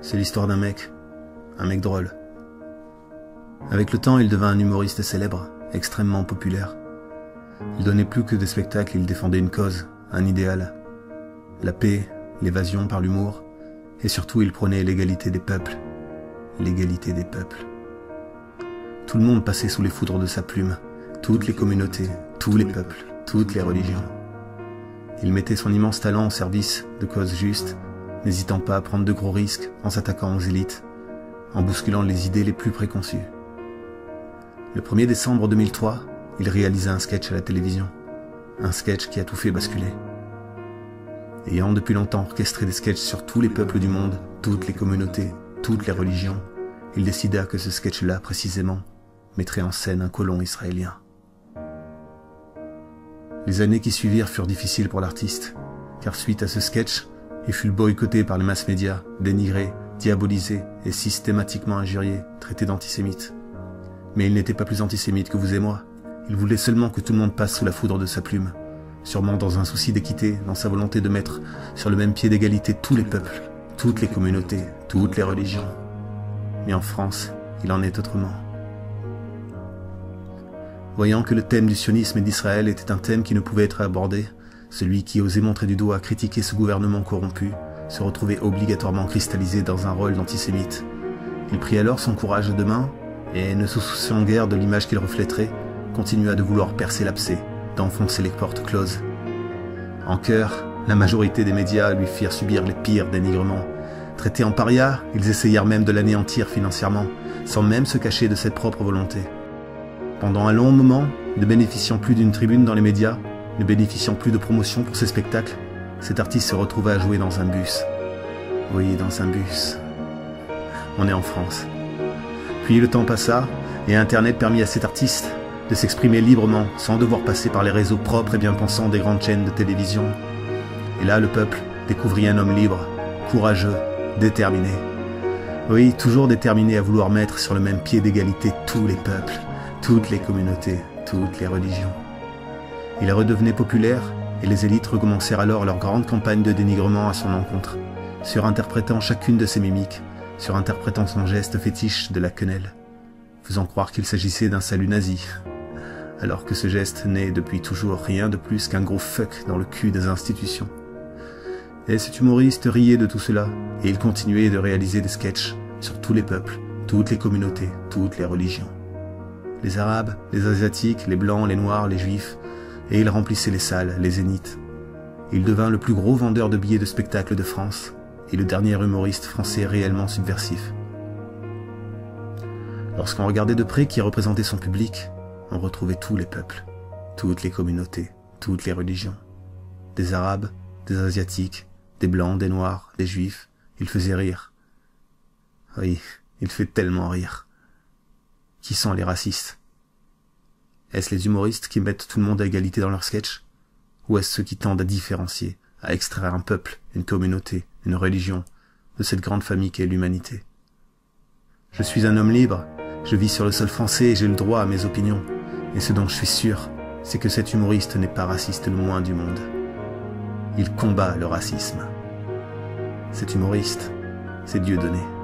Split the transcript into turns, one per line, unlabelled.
C'est l'histoire d'un mec drôle. Avec le temps, il devint un humoriste célèbre, extrêmement populaire. Il donnait plus que des spectacles, il défendait une cause, un idéal. La paix, l'évasion par l'humour, et surtout il prônait l'égalité des peuples. L'égalité des peuples. Tout le monde passait sous les foudres de sa plume, toutes les communautés, tous les peuples, toutes les religions. Il mettait son immense talent au service de causes justes, n'hésitant pas à prendre de gros risques en s'attaquant aux élites, en bousculant les idées les plus préconçues. Le 1er décembre 2003, il réalisa un sketch à la télévision, un sketch qui a tout fait basculer. Ayant depuis longtemps orchestré des sketchs sur tous les peuples du monde, toutes les communautés, toutes les religions, il décida que ce sketch-là, précisément, mettrait en scène un colon israélien. Les années qui suivirent furent difficiles pour l'artiste, car suite à ce sketch, il fut boycotté par les mass médias, dénigré, diabolisé et systématiquement injurié, traité d'antisémite. Mais il n'était pas plus antisémite que vous et moi. Il voulait seulement que tout le monde passe sous la foudre de sa plume, sûrement dans un souci d'équité, dans sa volonté de mettre sur le même pied d'égalité tous les peuples, toutes les communautés, toutes les religions. Mais en France, il en est autrement. Voyant que le thème du sionisme et d'Israël était un thème qui ne pouvait être abordé, celui qui osait montrer du doigt critiquer ce gouvernement corrompu se retrouvait obligatoirement cristallisé dans un rôle d'antisémite. Il prit alors son courage à deux mains et, ne se souciant guère de l'image qu'il reflèterait, continua de vouloir percer l'abcès, d'enfoncer les portes closes. En chœur, la majorité des médias lui firent subir les pires dénigrements. Traités en paria, ils essayèrent même de l'anéantir financièrement, sans même se cacher de cette propre volonté. Pendant un long moment, ne bénéficiant plus d'une tribune dans les médias, ne bénéficiant plus de promotion pour ses spectacles, cet artiste se retrouva à jouer dans un bus. Oui, dans un bus. On est en France. Puis le temps passa, et Internet permit à cet artiste de s'exprimer librement, sans devoir passer par les réseaux propres et bien pensants des grandes chaînes de télévision. Et là, le peuple découvrit un homme libre, courageux, déterminé. Oui, toujours déterminé à vouloir mettre sur le même pied d'égalité tous les peuples, toutes les communautés, toutes les religions. Il redevenait populaire, et les élites recommencèrent alors leur grande campagne de dénigrement à son encontre, surinterprétant chacune de ses mimiques, surinterprétant son geste fétiche de la quenelle, faisant croire qu'il s'agissait d'un salut nazi, alors que ce geste n'est depuis toujours rien de plus qu'un gros fuck dans le cul des institutions. Et cet humoriste riait de tout cela, et il continuait de réaliser des sketchs sur tous les peuples, toutes les communautés, toutes les religions. Les Arabes, les Asiatiques, les Blancs, les Noirs, les Juifs, et il remplissait les salles, les zéniths. Il devint le plus gros vendeur de billets de spectacle de France, et le dernier humoriste français réellement subversif. Lorsqu'on regardait de près qui représentait son public, on retrouvait tous les peuples, toutes les communautés, toutes les religions. Des Arabes, des Asiatiques, des Blancs, des Noirs, des Juifs, il faisait rire. Oui, il fait tellement rire. Qui sont les racistes? Est-ce les humoristes qui mettent tout le monde à égalité dans leurs sketchs? Ou est-ce ceux qui tendent à différencier, à extraire un peuple, une communauté, une religion, de cette grande famille qu'est l'humanité? Je suis un homme libre, je vis sur le sol français et j'ai le droit à mes opinions. Et ce dont je suis sûr, c'est que cet humoriste n'est pas raciste le moins du monde. Il combat le racisme. Cet humoriste, c'est Dieudonné.